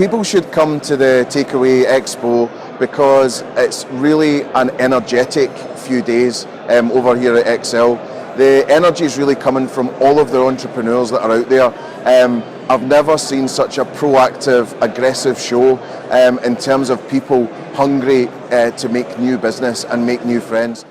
People should come to the Takeaway Expo because it's really an energetic few days over here at ExCeL. The energy is really coming from all of the entrepreneurs that are out there. I've never seen such a proactive, aggressive show in terms of people hungry to make new business and make new friends.